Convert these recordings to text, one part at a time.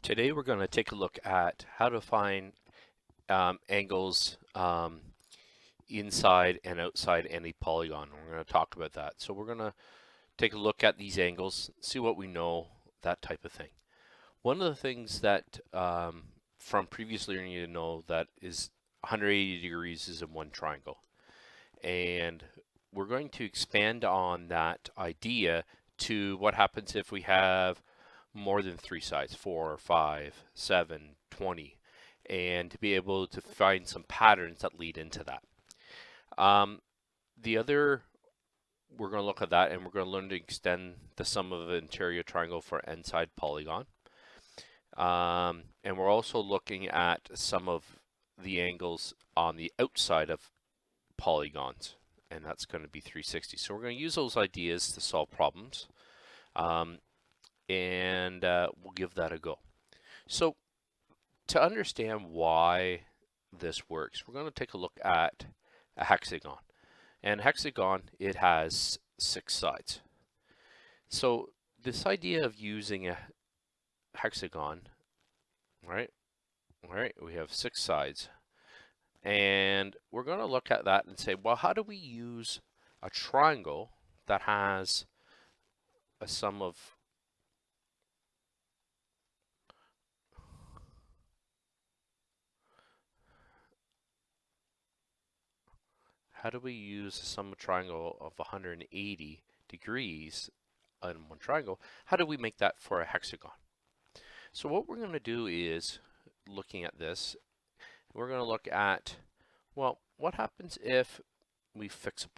Today we're going to take a look at how to find angles inside and outside any polygon. We're going to talk about that. So we're going to take a look at these angles, see what we know, that type of thing. One of the things that from previous learning you know that is 180 degrees is in one triangle. And we're going to expand on that idea to what happens if we have more than three sides, 4, 5, 7, 20, and to be able to find some patterns that lead into that. The other, we're going to look at that and we're going to learn to extend the sum of an interior triangle for inside polygon. And we're also looking at some of the angles on the outside of polygons, and that's going to be 360. So we're going to use those ideas to solve problems. And we'll give that a go. So to understand why this works, we're going to take a look at a hexagon. And hexagon, it has 6 sides. So this idea of using a hexagon, right? All right, we have 6 sides. And we're going to look at that and say, well, how do we use a triangle that has a sum of how do we use a sum of triangle of 180 degrees in one triangle? How do we make that for a hexagon? So what we're going to do is, looking at this, we're going to look at, well, what happens if we fix a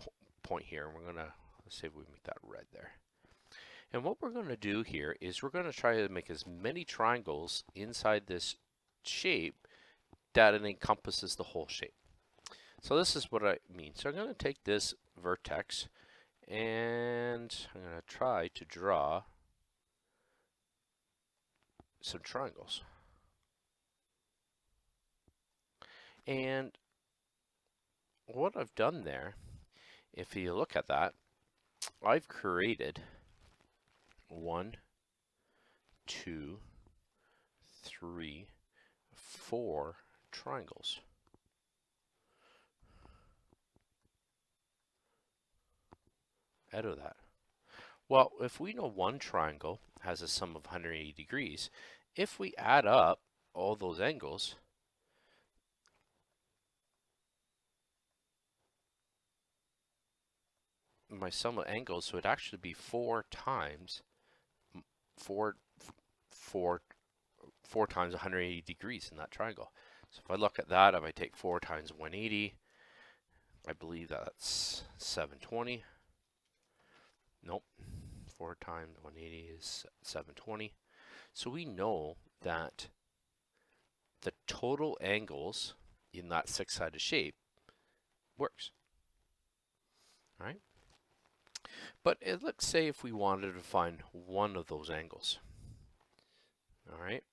point here? And we're going to, let's see if we make that red there. And what we're going to do here is we're going to try to make as many triangles inside this shape that it encompasses the whole shape. So this is what I mean. So I'm going to take this vertex and I'm going to try to draw some triangles. And what I've done there, if you look at that, I've created 1, 2, 3, 4 triangles. Out of that. Well, if we know one triangle has a sum of 180 degrees, if we add up all those angles, my sum of angles would actually be 4 times 180 degrees in that triangle. So if I look at that, if I take 4 times 180, I believe that's 720. Nope, 4 times 180 is 720. So we know that the total angles in that 6-sided shape works. All right. But let's say if we wanted to find one of those angles. All right.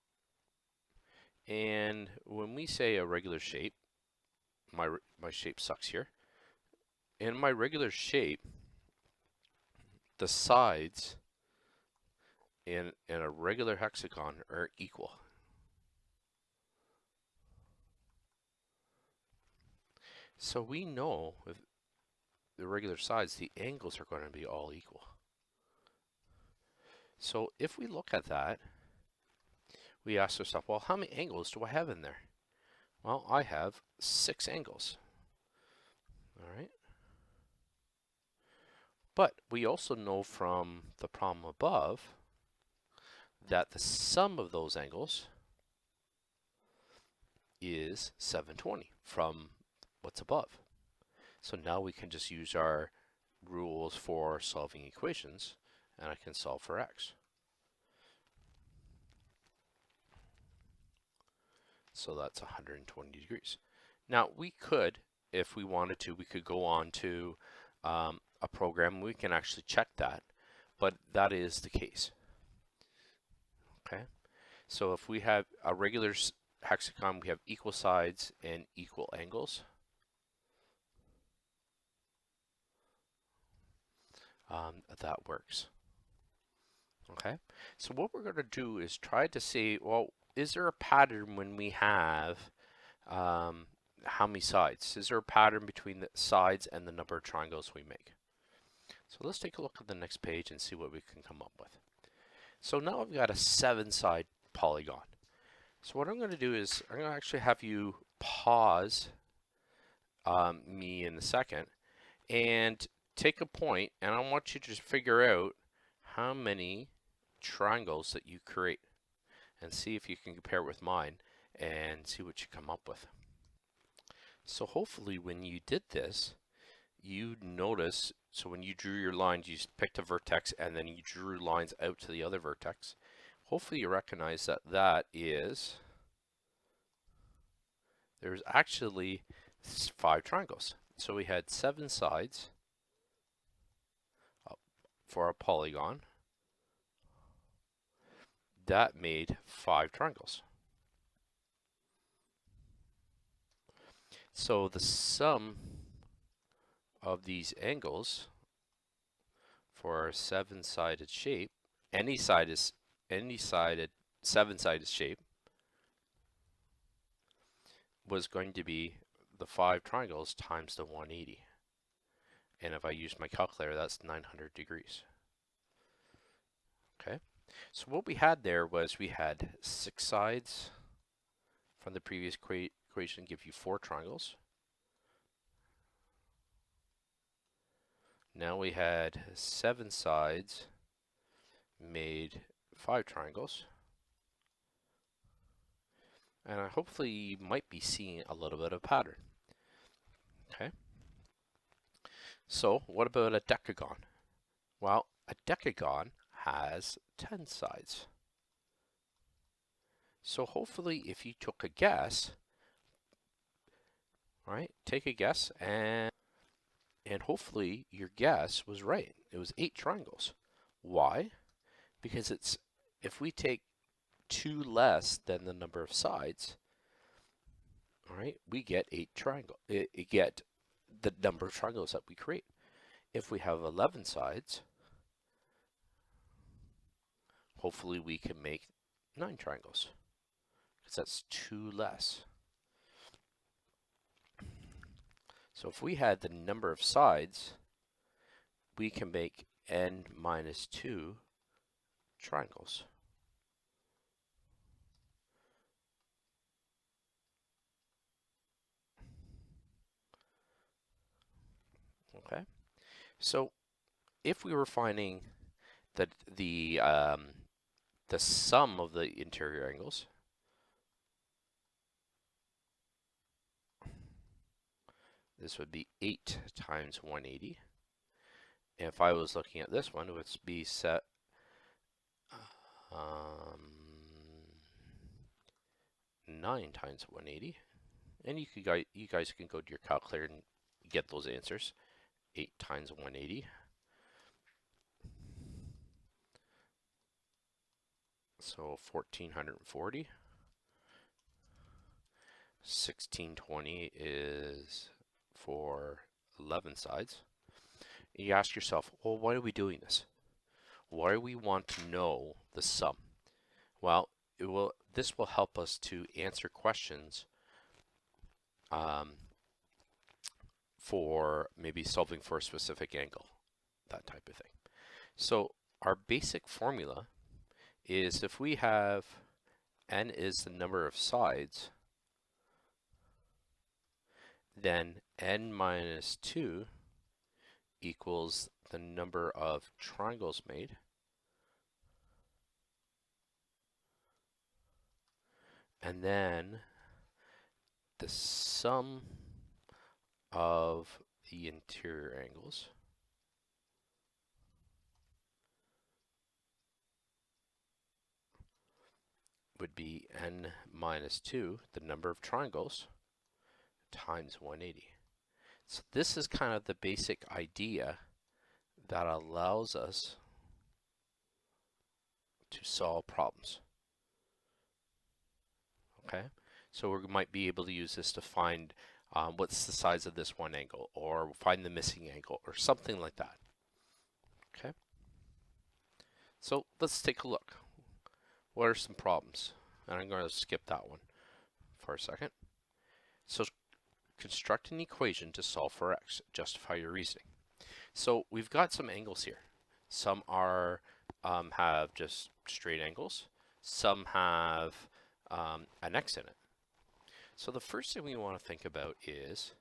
And when we say a regular shape, my shape sucks here. In my regular shape, the sides in a regular hexagon are equal. So we know with the regular sides, the angles are going to be all equal. So if we look at that, we ask ourselves, well, how many angles do I have in there? Well, I have 6 angles. All right. But we also know from the problem above that the sum of those angles is 720 from what's above. So now we can just use our rules for solving equations, and I can solve for x. So that's 120 degrees. Now we could, if we wanted to, we could go on to a program. We can actually check that, but that is the case. Okay, so if we have a regular hexagon, we have equal sides and equal angles. That works. Okay, so what we're going to do is try to see, well, is there a pattern when we have how many sides? Is there a pattern between the sides and the number of triangles we make? So let's take a look at the next page and see what we can come up with. So now I've got a 7-side polygon. So what I'm going to do is I'm going to actually have you pause me in a second and take a point, and I want you to just figure out how many triangles that you create and see if you can compare it with mine and see what you come up with. So hopefully when you did this, you notice, so when you drew your lines, you picked a vertex and then you drew lines out to the other vertex. Hopefully you recognize that there's actually 5 triangles. So we had 7 sides for a polygon. That made 5 triangles. So the sum of these angles for a 7-sided shape, any sided 7-sided shape, was going to be the 5 triangles times the 180. And if I use my calculator, that's 900 degrees. Okay, so what we had there was we had 6 sides from the previous equation give you 4 triangles. Now we had 7 sides made 5 triangles. And hopefully you might be seeing a little bit of pattern. Okay. So what about a decagon? Well, a decagon has 10 sides. So hopefully if you took a guess, right, take a guess, and hopefully your guess was right. It was 8 triangles. Why? Because if we take 2 less than the number of sides, all right, we get 8 triangles. It get the number of triangles that we create. If we have 11 sides, hopefully we can make 9 triangles, because that's 2 less. So if we had the number of sides, we can make n minus 2 triangles. Okay, so if we were finding that the sum of the interior angles, this would be 8 times 180. And if I was looking at this one, it would be set 9 times 180. And you guys can go to your calculator and get those answers. 8 times 180. So 1440. 1620 is for 11 sides. And you ask yourself, well, why are we doing this? Why do we want to know the sum? Well, this will help us to answer questions for maybe solving for a specific angle, that type of thing. So our basic formula is if we have n is the number of sides, then n minus 2 equals the number of triangles made, and then the sum of the interior angles would be n minus 2, the number of triangles, times 180. So this is kind of the basic idea that allows us to solve problems. Okay, so we might be able to use this to find what's the size of this one angle, or find the missing angle, or something like that. Okay, so let's take a look. What are some problems? and I'm going to skip that one for a second. So construct an equation to solve for x. Justify your reasoning. So we've got some angles here. Some are have just straight angles. Some have an x in it. So the first thing we want to think about is,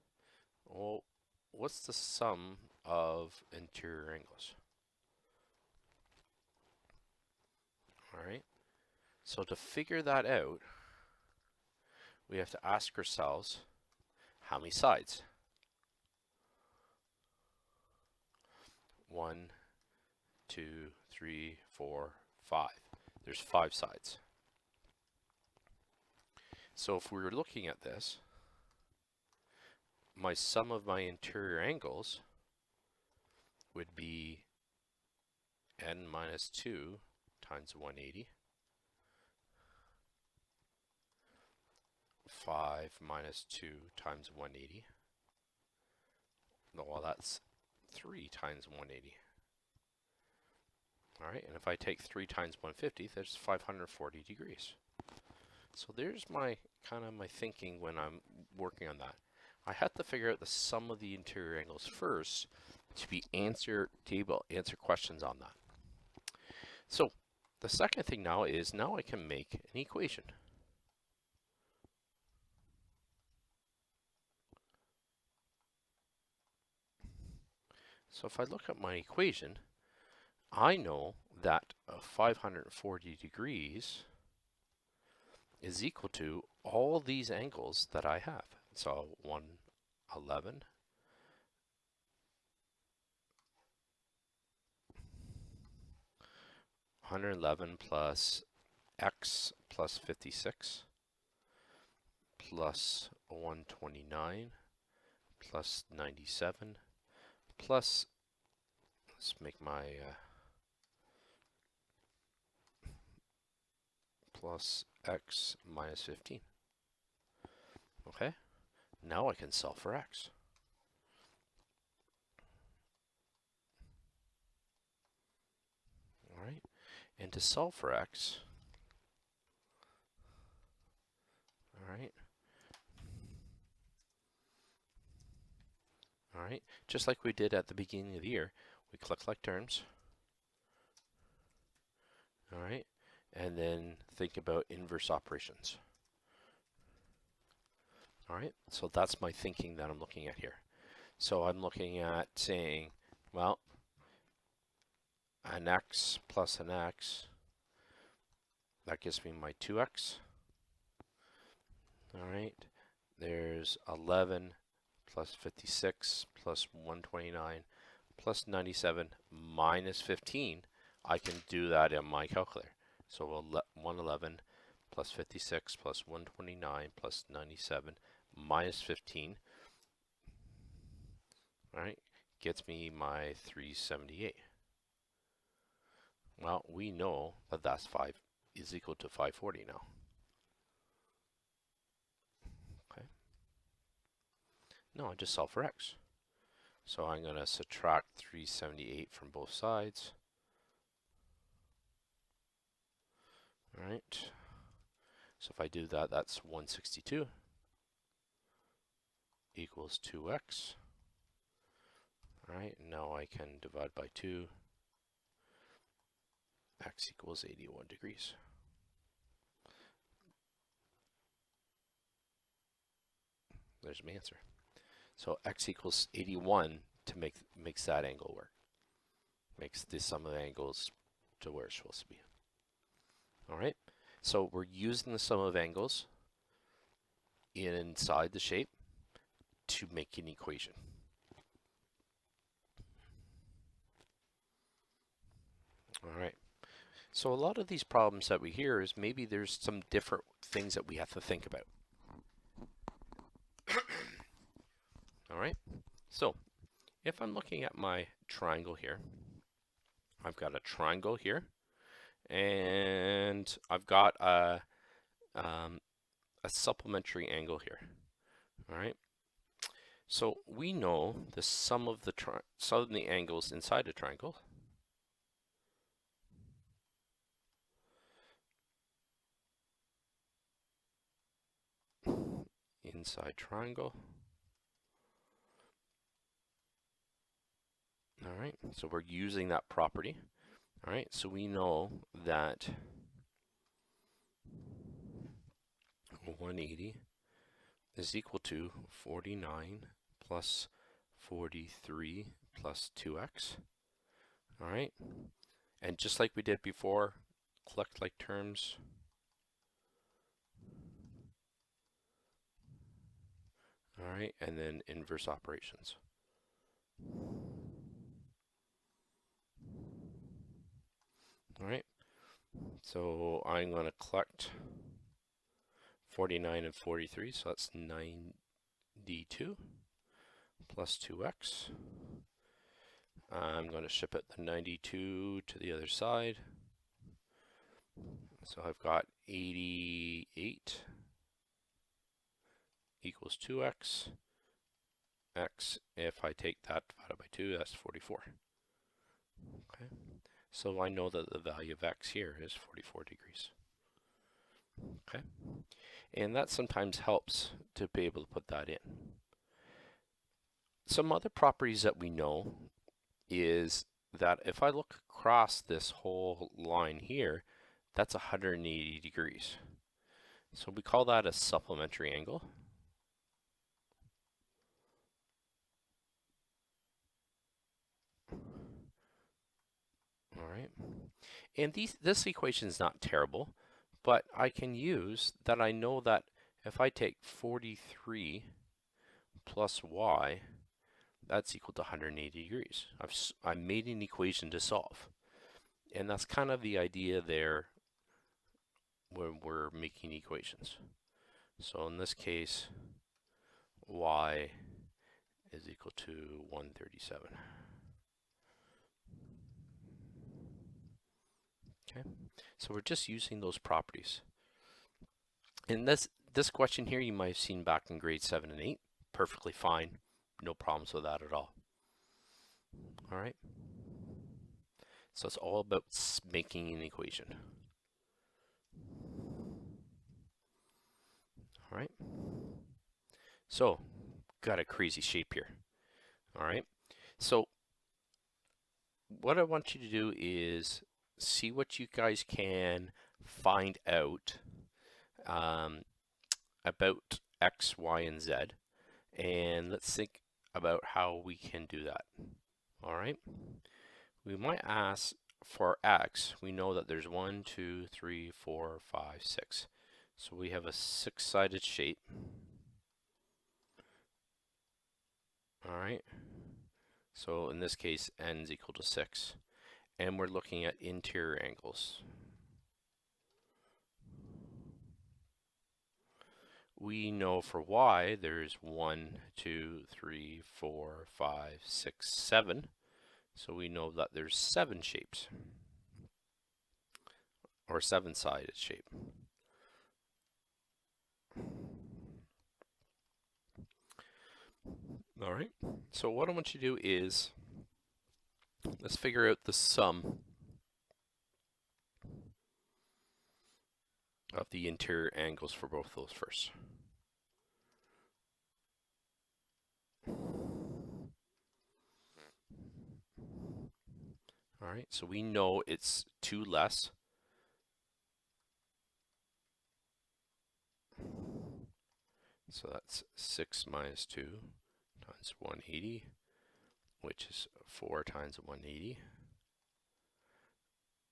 well, what's the sum of interior angles? All right. So to figure that out, we have to ask ourselves, how many sides? 1, 2, 3, 4, 5. There's 5 sides. So if we were looking at this, my sum of my interior angles would be n minus 2 times 180, 5 minus 2 times 180. Well, that's 3 times 180. All right, and if I take 3 times 150, that's 540 degrees. So there's my my thinking when I'm working on that. I have to figure out the sum of the interior angles first to be able to answer questions on that. So the second thing now is I can make an equation. So if I look at my equation, I know that 540 degrees is equal to all these angles that I have. So 111, 111 plus x plus 56 plus 129 plus 97 plus, let's make my plus x minus 15. Okay, now I can solve for x. All right, and to solve for x, all right, just like we did at the beginning of the year, we click like terms. All right, and then think about inverse operations. All right, so that's my thinking that I'm looking at here. So I'm looking at saying, well, an x plus an x, that gives me my 2x. All right, there's 11 plus 56 plus 129 plus 97 minus 15. I can do that in my calculator. So 111 plus 56 plus 129 plus 97 minus 15, all right, gets me my 378. Well, we know that that's 5 is equal to 540 now. Okay. No, I just solve for x. So I'm going to subtract 378 from both sides. All right. So if I do that, that's 162 equals 2x. All right, now I can divide by 2. X equals 81 degrees. There's my answer. So x equals 81 to makes that angle work. Makes the sum of the angles to where it's supposed to be. All right. So we're using the sum of angles inside the shape to make an equation. All right. So a lot of these problems that we hear is maybe there's some different things that we have to think about. All right. So if I'm looking at my triangle here, I've got a triangle here, and I've got a supplementary angle here. All right. So we know the sum of the angles inside a triangle inside triangle. All right, so we're using that property. All right, so we know that 180 is equal to 49 plus 43 plus 2x. All right, and just like we did before, collect like terms. All right, and then inverse operations. All right, so I'm going to collect 49 and 43, so that's 92 plus 2x. I'm going to ship it the 92 to the other side. So I've got 88 equals 2x. X, if I take that divided by 2, that's 44. Okay, so I know that the value of x here is 44 degrees. Okay, and that sometimes helps to be able to put that in. Some other properties that we know is that if I look across this whole line here, that's 180 degrees. So we call that a supplementary angle. All right, and this equation is not terrible, but I can use that. I know that if I take 43 plus y, that's equal to 180 degrees. I made an equation to solve, and that's kind of the idea there when we're making equations. So in this case, y is equal to 137. Okay, so we're just using those properties. And this question here you might have seen back in grade 7 and 8. Perfectly fine, no problems with that at all. All right, so it's all about making an equation. All right, so got a crazy shape here. All right, so what I want you to do is see what you guys can find out about x, y, and z, and let's think about how we can do that. All right, we might ask for x. We know that there's 1, 2, 3, 4, 5, 6. So we have a 6-sided shape. All right, so in this case n is equal to 6, and we're looking at interior angles. We know for y there's 1, 2, 3, 4, 5, 6, 7. So we know that there's 7 shapes, or 7-sided shape. All right, so what I want you to do is, let's figure out the sum of the interior angles for both those first. All right, so we know it's 2 less. So that's 6 minus 2 times 180, which is 4 times 180,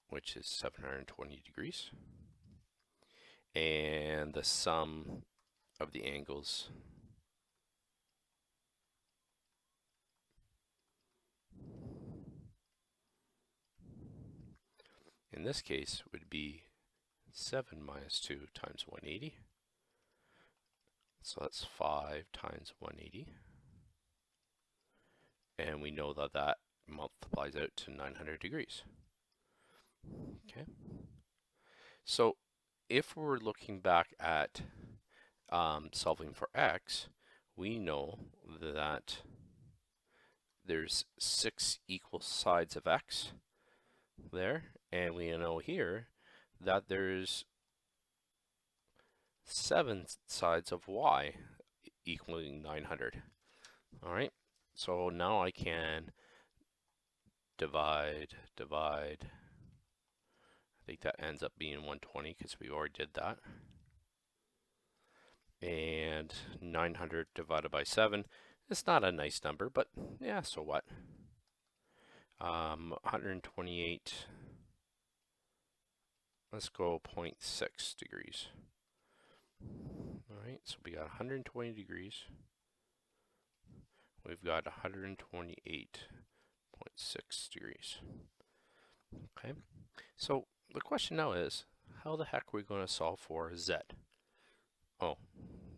which is 720 degrees. And the sum of the angles in this case would be 7 minus 2 times 180. So that's 5 times 180. And we know that that multiplies out to 900 degrees. Okay. So if we're looking back at solving for x, we know that there's 6 equal sides of x there, and we know here that there's 7 sides of y equaling 900. All right, so now I can divide. I think that ends up being 120 because we already did that. And 900 divided by 7. It's not a nice number, but yeah, so what? 128. Let's go 0.6 degrees. All right, so we got 120 degrees. We've got 128.6 degrees. Okay, so the question now is, how the heck are we going to solve for Z? Oh,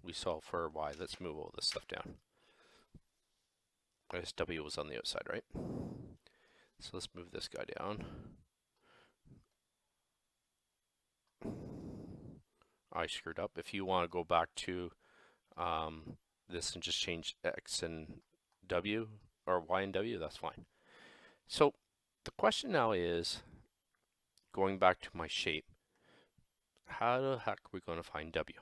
we solve for Y. Let's move all this stuff down. I guess W was on the outside, right? So let's move this guy down. I screwed up. If you want to go back to this and just change X and W, or Y and W, that's fine. So the question now is, going back to my shape, how the heck are we going to find W?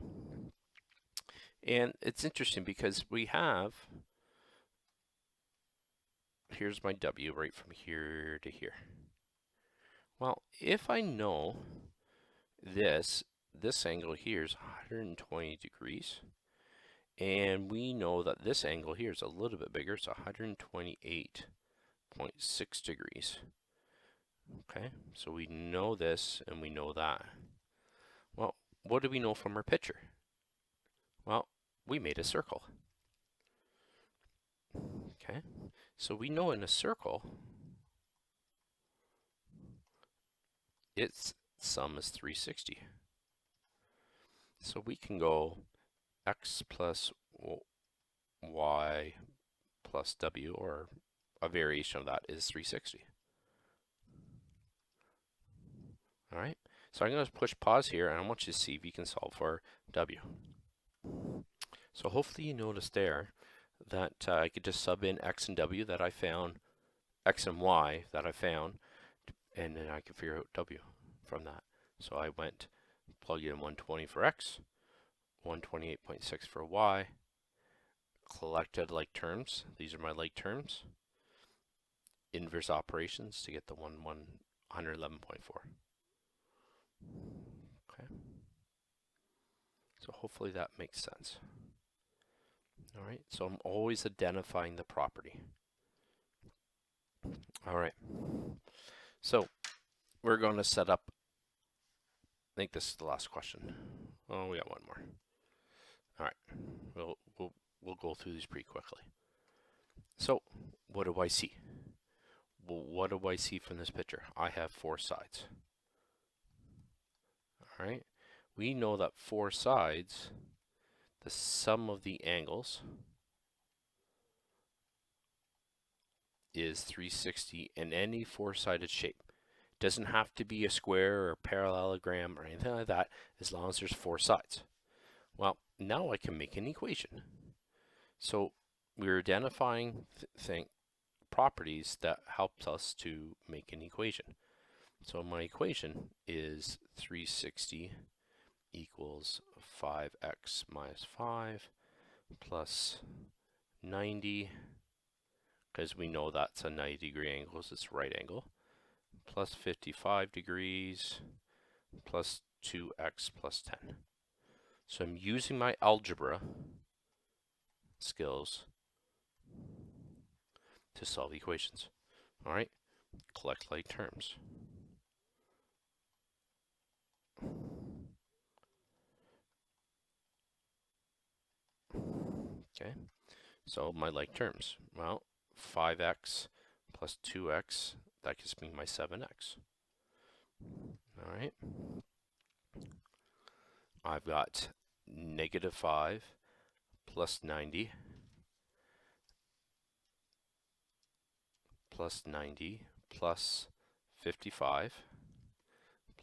And it's interesting because we have, here's my W right from here to here. Well, if I know this angle here is 120 degrees, and we know that this angle here is a little bit bigger, it's 128.6 degrees. Okay, so we know this and we know that. Well, what do we know from our picture? Well, we made a circle. Okay, so we know in a circle, its sum is 360. So we can go X plus Y plus W, or a variation of that, is 360. All right, so I'm going to push pause here, and I want you to see if you can solve for W. So hopefully you noticed there that I could just sub in X and W that I found, X and Y that I found, and then I could figure out W from that. So I went, plug in 120 for X, 128.6 for Y, collected like terms. These are my like terms. Inverse operations to get the 111.4. Okay. So hopefully that makes sense. All right, so I'm always identifying the property. All right, so we're going to set up, I think this is the last question. Oh, we got one more. All right, we'll go through these pretty quickly. So what do I see? Well, what do I see from this picture? I have 4 sides. All right, we know that 4 sides, the sum of the angles is 360 in any 4-sided shape. Doesn't have to be a square or parallelogram or anything like that, as long as there's 4 sides. Well, now I can make an equation. So we're identifying properties that helps us to make an equation. So my equation is 360 equals 5x minus 5 plus 90, because we know that's a 90-degree angle, so it's right angle, plus 55 degrees plus 2x plus 10. So I'm using my algebra skills to solve equations. All right, collect like terms. Okay, so my like terms. Well, 5x plus 2x, that gives me my 7x. All right, I've got negative 5 plus 90 plus 90 plus 55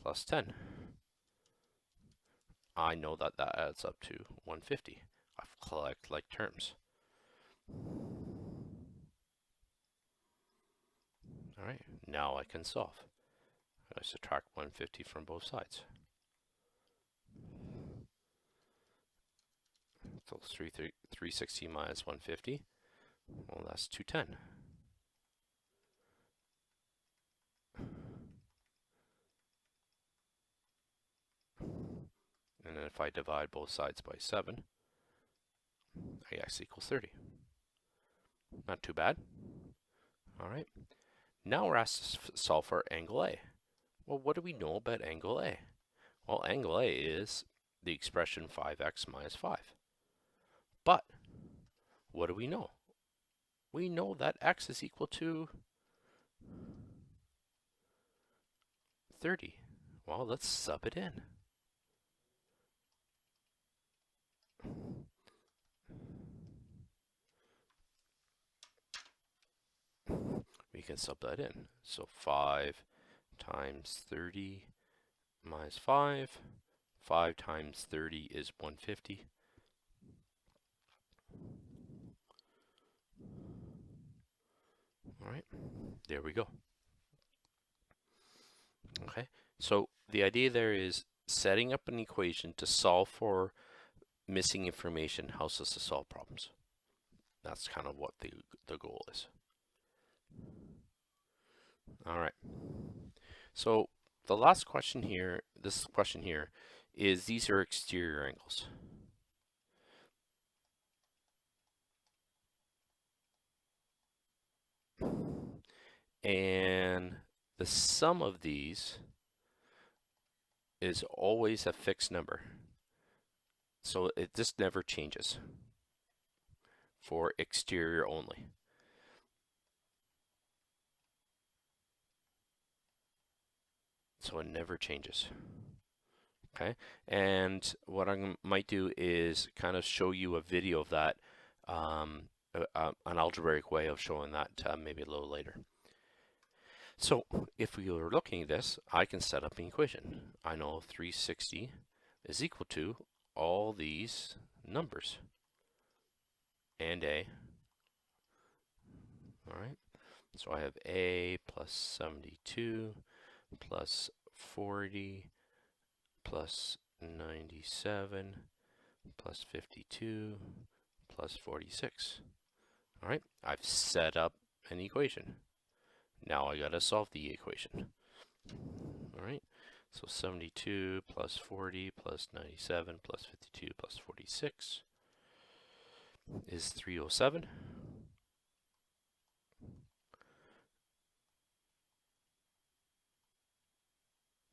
plus 10. I know that that adds up to 150. I've collected like terms. All right, now I can solve. I subtract 150 from both sides. So 360 minus 150. Well, that's 210. And then if I divide both sides by 7, x equals 30. Not too bad. All right. Now we're asked to solve for angle A. Well, what do we know about angle A? Well, angle A is the expression 5x minus 5. But what do we know? We know that x is equal to 30. Well, let's sub it in. We can sub that in. So 5 times 30 minus 5. 5 times 30 is 150. All right, there we go. Okay, so the idea there is setting up an equation to solve for missing information helps us to solve problems. That's kind of what the goal is. All right. So the last question here, this question here, is these are exterior angles. And the sum of these is always a fixed number. So it just never changes for exterior only. So it never changes. Okay, and what I might do is kind of show you a video of that, an algebraic way of showing that maybe a little later. So if we were looking at this, I can set up an equation. I know 360 is equal to all these numbers and A. All right, so I have A plus 72 plus 40 plus 97 plus 52 plus 46. All right, I've set up an equation. Now I gotta solve the equation. All right, so 72 plus 40 plus 97 plus 52 plus 46 is 307.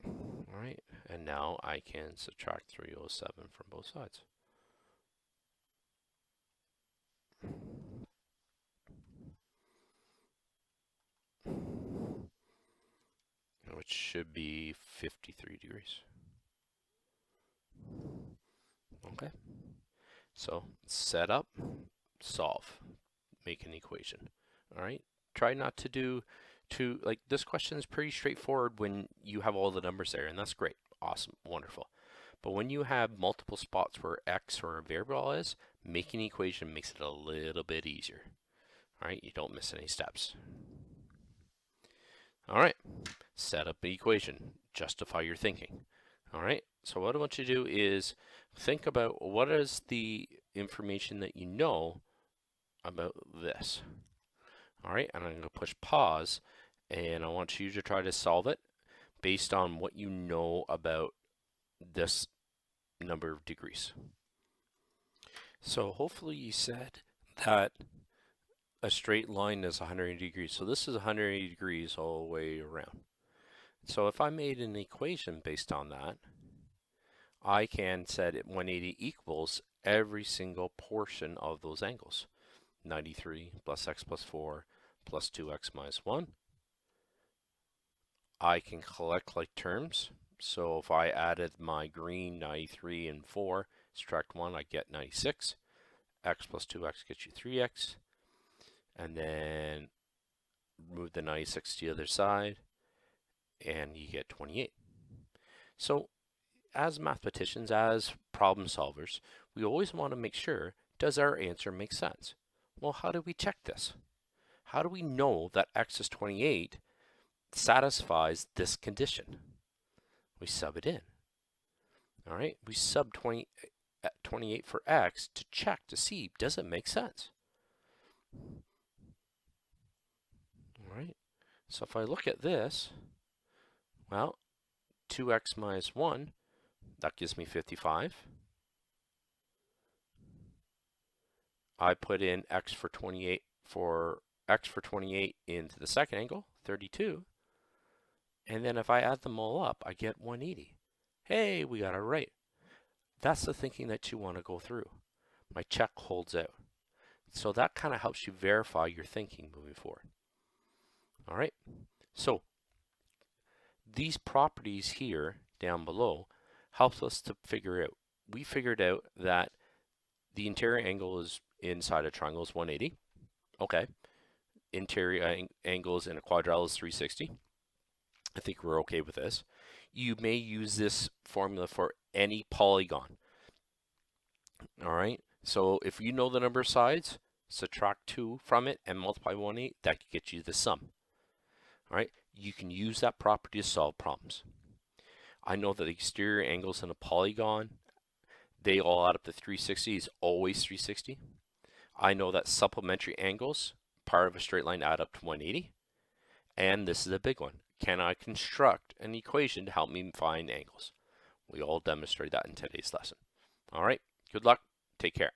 All right, and now I can subtract 307 from both sides. Which should be 53 degrees. Okay, so set up, solve, make an equation. All right, try not to do like this question is pretty straightforward when you have all the numbers there, and that's great, awesome, wonderful. But when you have multiple spots where x or a variable is, making an equation makes it a little bit easier. All right, you don't miss any steps. All right, set up the equation, justify your thinking. All right, so what I want you to do is think about what is the information that you know about this. All right, and I'm going to push pause, and I want you to try to solve it based on what you know about this number of degrees. So hopefully you said that a straight line is 180 degrees. So this is 180 degrees all the way around. So if I made an equation based on that, I can set it 180 equals every single portion of those angles. 93 plus x plus 4 plus 2x minus 1. I can collect like terms. So if I added my green 93 and 4, subtract 1, I get 96. X plus 2x gets you 3x. And then move the 96 to the other side, and you get 28. So as mathematicians, as problem solvers, we always want to make sure, does our answer make sense? Well, how do we check this? How do we know that x is 28 satisfies this condition? We sub it in. All right, we sub 28 for x to check to see, does it make sense? All right, so if I look at this, well, 2x minus 1, that gives me 55. I put in x for 28 into the second angle, 32. And then if I add them all up, I get 180. Hey, we got it right. That's the thinking that you want to go through. My check holds out. So that kind of helps you verify your thinking moving forward. All right. So these properties here down below helps us to figure out. We figured out that the interior angle is inside a triangle is 180. Okay. Interior angles in a quadrilateral is 360. I think we're okay with this. You may use this formula for any polygon. All right. So if you know the number of sides, subtract 2 from it and multiply 1/8. That could get you the sum. All right. You can use that property to solve problems. I know that the exterior angles in a polygon, they all add up to 360 is always 360. I know that supplementary angles, part of a straight line, add up to 180. And this is a big one. Can I construct an equation to help me find angles? We all demonstrated that in today's lesson. All right, good luck. Take care.